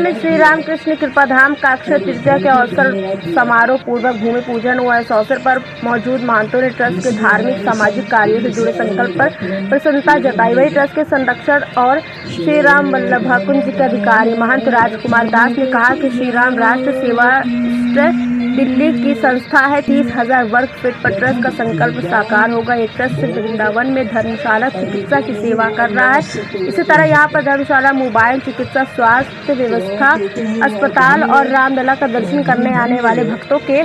में श्री रामकृष्ण कृपाधाम का अक्षय तृतीया के अवसर समारोह पूर्वक भूमि पूजन हुआ। इस अवसर पर मौजूद महंतों ने ट्रस्ट के धार्मिक सामाजिक कार्यों से जुड़े संकल्प पर प्रसन्नता जताई। वही ट्रस्ट के संरक्षण और श्री राम वल्लभ कुंज के अधिकारी महंत राजकुमार दास ने कहा कि श्री राम राष्ट्र सेवा दिल्ली की संस्था है। 30,000 वर्ग फीट पर ट्रस्ट का संकल्प साकार होगा। ये ट्रस्ट वृंदावन में धर्मशाला चिकित्सा की सेवा कर रहा है। इसी तरह यहाँ पर धर्मशाला, मोबाइल चिकित्सा, स्वास्थ्य व्यवस्था, अस्पताल और रामलला का दर्शन करने आने वाले भक्तों के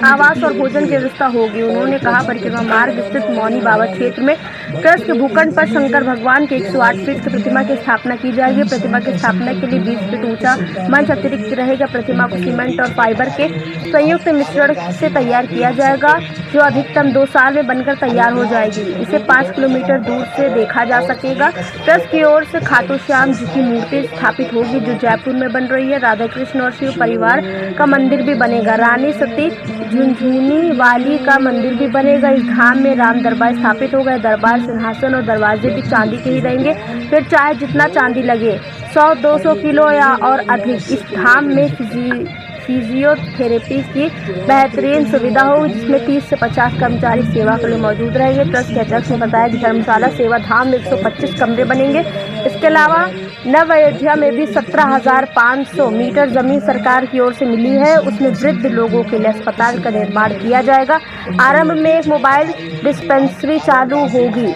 आवास और भोजन की व्यवस्था होगी। उन्होंने कहा परिक्रमा मार्ग स्थित मौनी बाबा क्षेत्र में ट्रस्ट के भूखंड पर शंकर भगवान के 108 फीट की प्रतिमा की स्थापना की जाएगी। प्रतिमा की स्थापना के लिए 20 फीट ऊंचा मंच अतिरिक्त रहेगा। प्रतिमा को सीमेंट और फाइबर के संयुक्त मिश्रण से तैयार किया जाएगा, जो अधिकतम 2 साल में बनकर तैयार हो जाएगी। इसे 5 किलोमीटर दूर से देखा जा सकेगा। ट्रस्ट की ओर से खाटू श्याम जी की मूर्ति स्थापित होगी, जो जयपुर में बन रही है। राधा कृष्ण और शिव परिवार का मंदिर भी बनेगा। रानी सती झुनझुनी वाली का मंदिर भी बनेगा। इस धाम में राम दरबार स्थापित होगा। दरबार, सिंहासन और दरवाजे भी चांदी के ही रहेंगे। फिर चाहे जितना चांदी लगे, 100-200 किलो या और अधिक। इस धाम में फिजियोथेरेपी की बेहतरीन सुविधा होगी, जिसमें 30 से 50 कर्मचारी सेवा के लिए मौजूद रहेंगे। ट्रस्ट के अध्यक्ष ने बताया कि धर्मशाला सेवा धाम में 125 कमरे बनेंगे। इसके अलावा नव अयोध्या में भी 17,500 मीटर जमीन सरकार की ओर से मिली है। उसमें वृद्ध लोगों के लिए अस्पताल का निर्माण किया जाएगा। आरंभ में एक मोबाइल डिस्पेंसरी चालू होगी,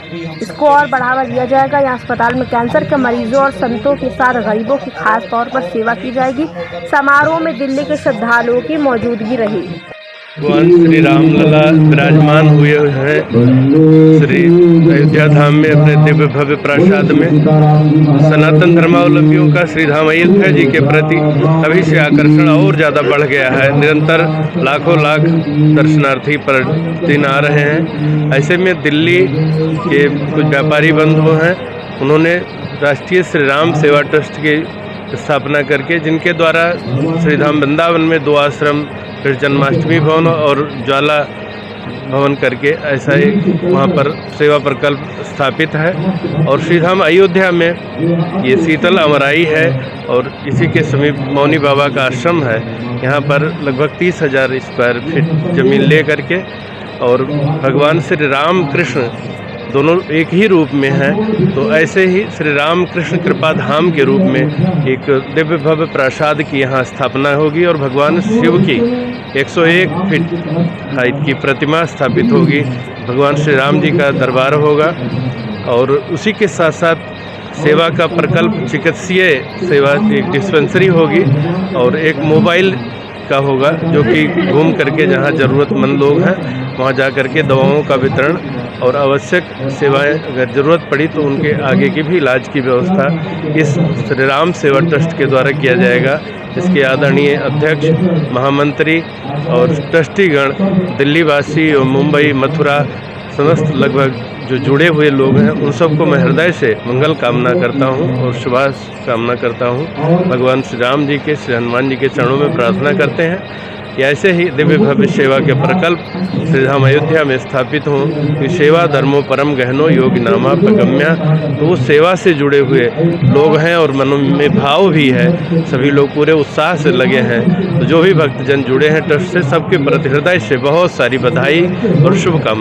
इसको और बढ़ावा दिया जाएगा। यहाँ अस्पताल में कैंसर के मरीजों और संतों के साथ गरीबों की खास तौर पर सेवा की जाएगी। समारोह में दिल्ली के श्रद्धालुओं की मौजूदगी रही। भगवान श्री रामलला विराजमान हुए हैं श्री अयोध्या धाम में अपने दिव्य भव्य प्रासाद में। सनातन धर्मावलंबियों का श्री धाम अयोध्या जी के प्रति अभी से आकर्षण और ज़्यादा बढ़ गया है। निरंतर लाखों लाख दर्शनार्थी प्रतिदिन आ रहे हैं। ऐसे में दिल्ली के कुछ व्यापारी बंधु हैं, उन्होंने राष्ट्रीय श्री राम सेवा ट्रस्ट की स्थापना करके, जिनके द्वारा श्री धाम वृंदावन में 2 आश्रम, फिर जन्माष्टमी भवन और ज्वाला भवन करके ऐसा एक वहाँ पर सेवा प्रकल्प स्थापित है। और श्री धाम अयोध्या में ये शीतल अमराई है और इसी के समीप मौनी बाबा का आश्रम है। यहाँ पर लगभग 30,000 स्क्वायर फीट जमीन ले करके, और भगवान श्री राम कृष्ण दोनों एक ही रूप में हैं। तो ऐसे ही श्री राम कृष्ण कृपा धाम के रूप में एक दिव्य भव्य प्रासाद की यहाँ स्थापना होगी और भगवान शिव की 101 फीट हाइट की प्रतिमा स्थापित होगी। भगवान श्री राम जी का दरबार होगा और उसी के साथ साथ सेवा का प्रकल्प, चिकित्सीय सेवा, एक डिस्पेंसरी होगी और एक मोबाइल का होगा, जो कि घूम करके जहाँ ज़रूरतमंद लोग हैं वहाँ जा करके दवाओं का वितरण और आवश्यक सेवाएं अगर ज़रूरत पड़ी तो उनके आगे की भी इलाज की व्यवस्था इस श्री राम सेवा ट्रस्ट के द्वारा किया जाएगा। इसके आदरणीय अध्यक्ष, महामंत्री और ट्रस्टीगण, दिल्ली वासी और मुंबई, मथुरा, समस्त लगभग जो जुड़े हुए लोग हैं, उन सबको मैं हृदय से मंगल कामना करता हूं और शुभाश कामना करता हूं। भगवान श्री राम जी के, श्री हनुमान जी के चरणों में प्रार्थना करते हैं कि ऐसे ही दिव्य भव्य सेवा के प्रकल्प श्री धाम अयोध्या में स्थापित हों। कि सेवा धर्मो परम गहनो योगी नामा प्रगम्या। तो वो सेवा से जुड़े हुए लोग हैं और मन में भाव भी है, सभी लोग पूरे उत्साह से लगे हैं। तो जो भी भक्तजन जुड़े हैं ट्रस्ट से, सबके प्रति हृदय से बहुत सारी बधाई और शुभकामनाएं।